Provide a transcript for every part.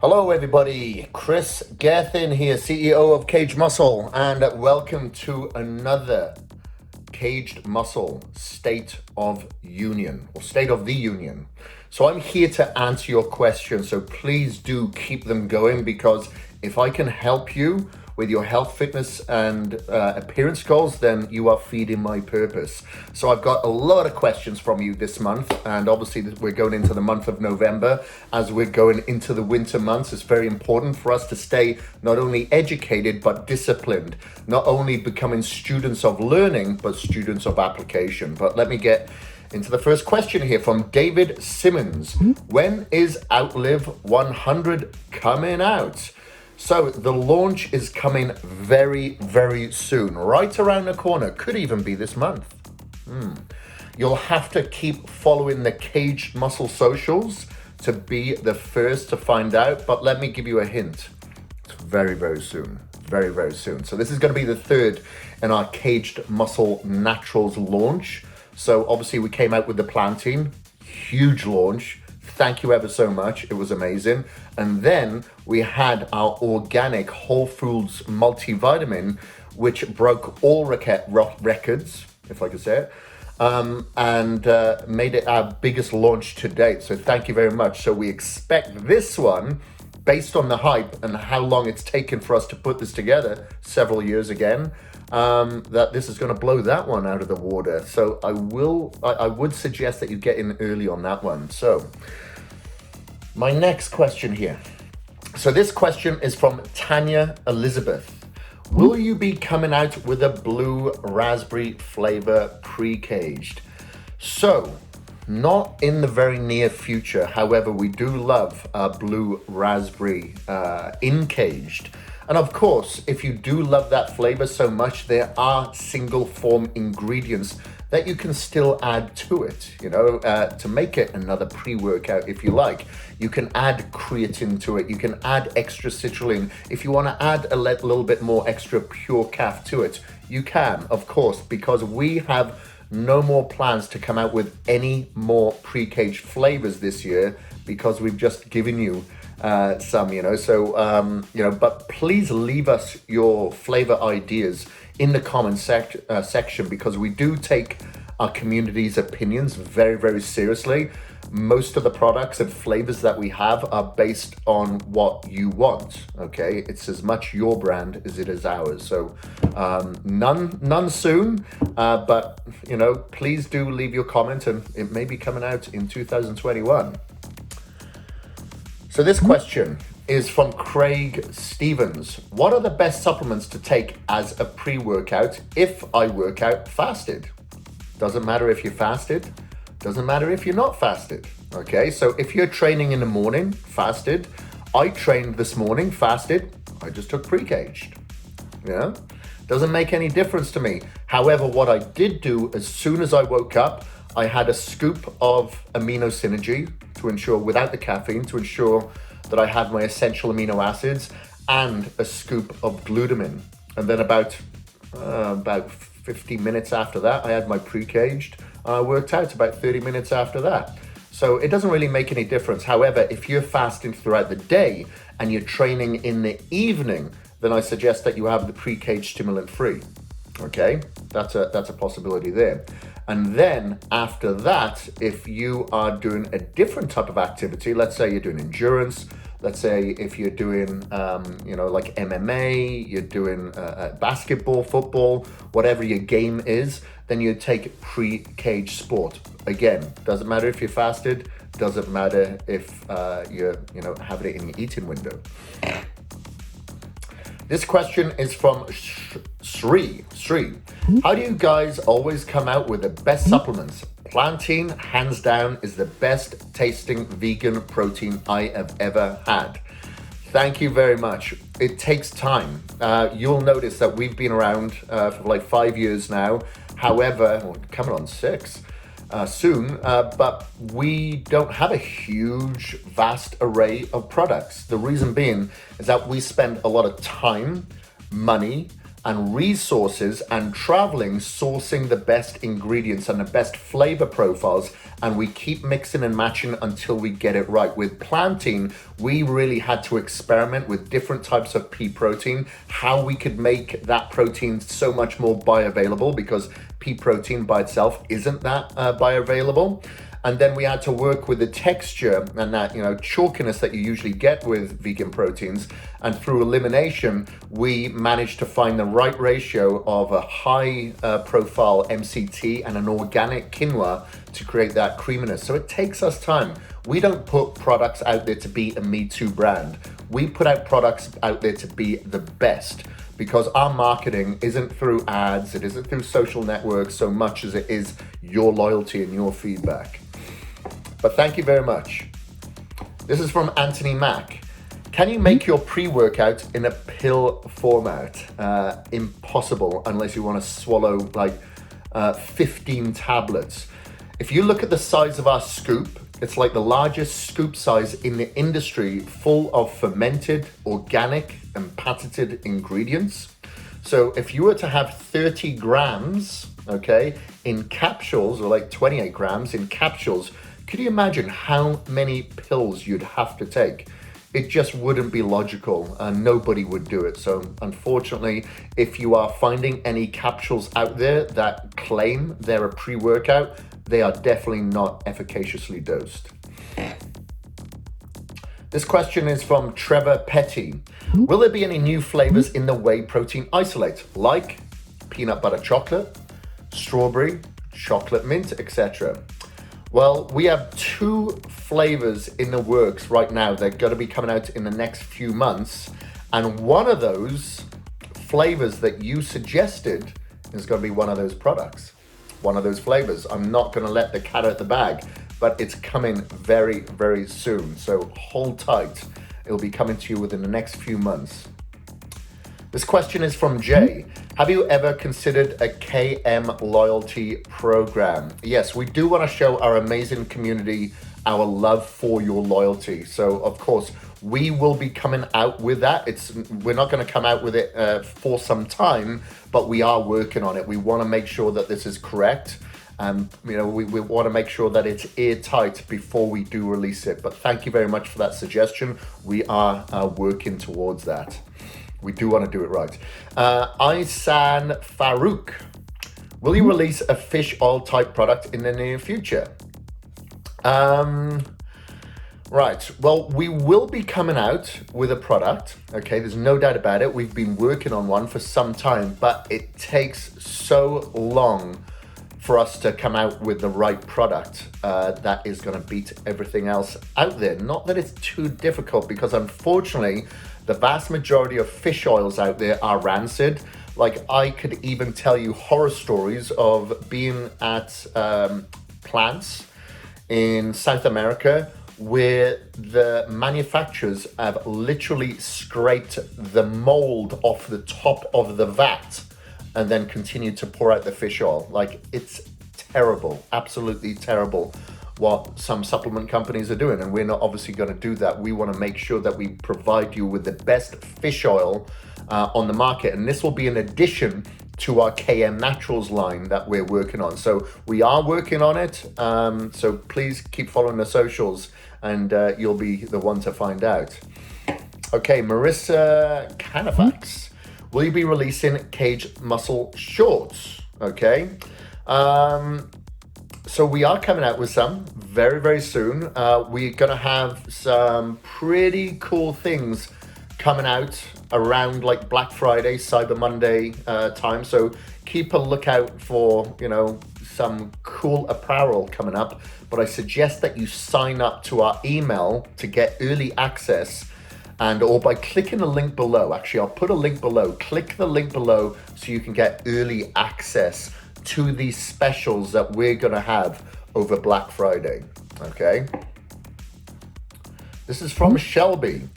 Hello everybody, Kris, Gethin here, CEO of Kaged Muscle, and welcome to another Kaged Muscle State of Union, or State of the Union. So I'm here to answer your questions, so please do keep them going, because if I can help you with your health, fitness, and appearance goals, then you are feeding my purpose. So I've got a lot of questions from you this month, and obviously we're going into the month of November. As we're going into the winter months, it's very important for us to stay not only educated, but disciplined, not only becoming students of learning, but students of application. But let me get into the first question here from David Simmons. When is Outlive 100 coming out? So the launch is coming very, very soon, right around the corner. Could even be this month. You'll have to keep following the Kaged Muscle socials to be the first to find out, but let me give you a hint. It's very, very soon. Very, very soon. So this is going to be the third in our Kaged Muscle Naturals launch. So obviously we came out with the plantain, huge launch. Thank you ever so much. It was amazing. And then we had our organic whole foods multivitamin, which broke all records, if I could say it, and made it our biggest launch to date. So thank you very much. So we expect this one, based on the hype and how long it's taken for us to put this together, several years again, that this is going to blow that one out of the water. So I would suggest that you get in early on that one. So my next question here. So this question is from Tanya Elizabeth. Will you be coming out with a blue raspberry flavor pre-caged? So not in the very near future. However, we do love blue raspberry in caged. And of course, if you do love that flavor so much, there are single form ingredients that you can still add to it, to make it another pre-workout if you like. You can add creatine to it. You can add extra citrulline. If you want to add a little bit more extra pure calf to it, you can, of course, because we have no more plans to come out with any more pre-caged flavors this year, because we've just given you some, but please leave us your flavor ideas in the comment section, because we do take our community's opinions very, very seriously. Most of the products and flavors that we have are based on what you want, okay? It's as much your brand as it is ours. So none soon, but please do leave your comment, and it may be coming out in 2021. So this question is from Craig Stevens. What are the best supplements to take as a pre-workout if I work out fasted? Doesn't matter if you're fasted, doesn't matter if you're not fasted. Okay, so if you're training in the morning, fasted, I trained this morning, fasted, I just took pre-caged. Doesn't make any difference to me. However, what I did do as soon as I woke up, I had a scoop of amino synergy to ensure, without the caffeine, to ensure that I had my essential amino acids, and a scoop of glutamine. And then about 50 minutes after that, I had my pre-caged. I worked out about 30 minutes after that. So it doesn't really make any difference. However, if you're fasting throughout the day and you're training in the evening, then I suggest that you have the pre-caged stimulant free. Okay, that's a possibility there. And then after that, if you are doing a different type of activity, let's say you're doing endurance, let's say if you're doing, like MMA, you're doing basketball, football, whatever your game is, then you take pre-caged sport. Again, doesn't matter if you're fasted, doesn't matter if you're, having it in your eating window. This question is from Sri. How do you guys always come out with the best supplements? Plantain, hands down, is the best tasting vegan protein I have ever had. Thank you very much. It takes time. You'll notice that we've been around for like 5 years now. However, coming on 6 soon, but we don't have a huge, vast array of products. The reason being is that we spend a lot of time, money, and resources and traveling, sourcing the best ingredients and the best flavor profiles, and we keep mixing and matching until we get it right. With plantain, we really had to experiment with different types of pea protein, how we could make that protein so much more bioavailable, because pea protein by itself isn't that bioavailable. And then we had to work with the texture and that, chalkiness that you usually get with vegan proteins. And through elimination, we managed to find the right ratio of a high profile MCT and an organic quinoa to create that creaminess. So it takes us time. We don't put products out there to be a Me Too brand. We put out products out there to be the best, because our marketing isn't through ads, it isn't through social networks so much as it is your loyalty and your feedback. But thank you very much. This is from Anthony Mack. Can you make your pre-workout in a pill format? Impossible, unless you want to swallow like 15 tablets. If you look at the size of our scoop, it's like the largest scoop size in the industry, full of fermented, organic, and patented ingredients. So if you were to have 30 grams, okay, in capsules, or like 28 grams in capsules, could you imagine how many pills you'd have to take? It just wouldn't be logical, and nobody would do it. So unfortunately, if you are finding any capsules out there that claim they're a pre-workout, they are definitely not efficaciously dosed. This question is from Trevor Petty. Will there be any new flavors in the whey protein isolate, like peanut butter chocolate, strawberry, chocolate mint, etc.? Well, we have 2 flavors in the works right now. They're going to be coming out in the next few months. And one of those flavors that you suggested is going to be one of those products, one of those flavors. I'm not going to let the cat out of the bag, but it's coming very, very soon. So hold tight. It'll be coming to you within the next few months. This question is from Jay. Have you ever considered a KM loyalty program? Yes, we do want to show our amazing community our love for your loyalty. So of course, we will be coming out with that. We're not going to come out with it for some time, but we are working on it. We want to make sure that this is correct. We want to make sure that it's airtight before we do release it. But thank you very much for that suggestion. We are working towards that. We do want to do it right. Isan Farouk, will you release a fish oil type product in the near future? Right, well, we will be coming out with a product, okay? There's no doubt about it. We've been working on one for some time, but it takes so long for us to come out with the right product that is going to beat everything else out there. Not that it's too difficult, because unfortunately, the vast majority of fish oils out there are rancid. Like, I could even tell you horror stories of being at plants in South America where the manufacturers have literally scraped the mold off the top of the vat and then continue to pour out the fish oil. Like, it's terrible, absolutely terrible what some supplement companies are doing, and we're not obviously going to do that. We want to make sure that we provide you with the best fish oil on the market, and this will be in addition to our KM Naturals line that we're working on. So we are working on it, so please keep following the socials, and you'll be the one to find out. Okay, Marissa Canifax, will you be releasing Caged Muscle shorts? Okay. So we are coming out with some very, very soon. We're going to have some pretty cool things coming out around like Black Friday, Cyber Monday time. So keep a lookout for, some cool apparel coming up. But I suggest that you sign up to our email to get early access, or by clicking the link below. Actually, I'll put a link below. Click the link below so you can get early access to these specials that we're gonna have over Black Friday, okay? This is from Shelby.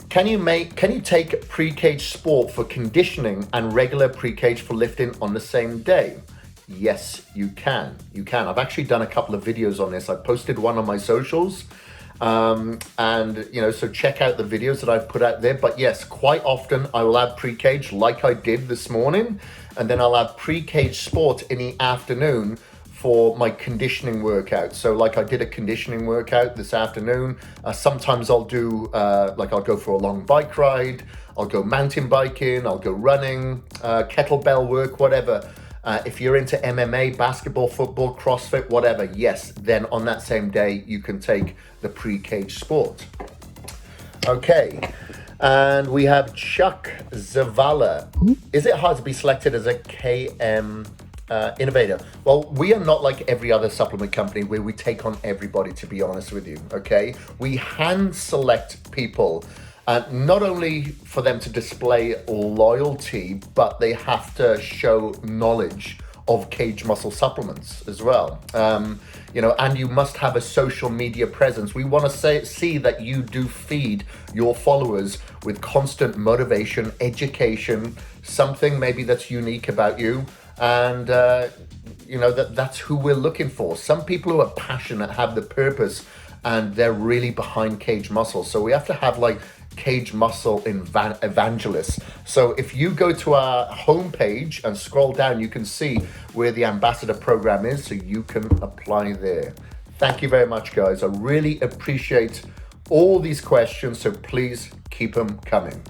Can you take pre-cage sport for conditioning and regular pre-cage for lifting on the same day? Yes, you can. I've actually done a couple of videos on this. I posted one on my socials, And so check out the videos that I've put out there. But yes, quite often I will have pre-cage like I did this morning, and then I'll have pre-cage sport in the afternoon for my conditioning workout. So like I did a conditioning workout this afternoon. Sometimes I'll do, I'll go for a long bike ride, I'll go mountain biking, I'll go running, kettlebell work, whatever. If you're into MMA, basketball, football, CrossFit, whatever, yes, then on that same day, you can take the pre-cage sport. Okay, and we have Chuck Zavala. Is it hard to be selected as a KM innovator? Well, we are not like every other supplement company where we take on everybody, to be honest with you, okay? We hand select people, not only for them to display loyalty, but they have to show knowledge of Kaged Muscle supplements as well. And you must have a social media presence. We want to see that you do feed your followers with constant motivation, education, something maybe that's unique about you. And that's who we're looking for. Some people who are passionate, have the purpose, and they're really behind Kaged Muscle. So we have to have like Kaged Muscle evangelists. So if you go to our homepage and scroll down, you can see where the ambassador program is, so you can apply there. Thank you very much, guys. I really appreciate all these questions, so please keep them coming.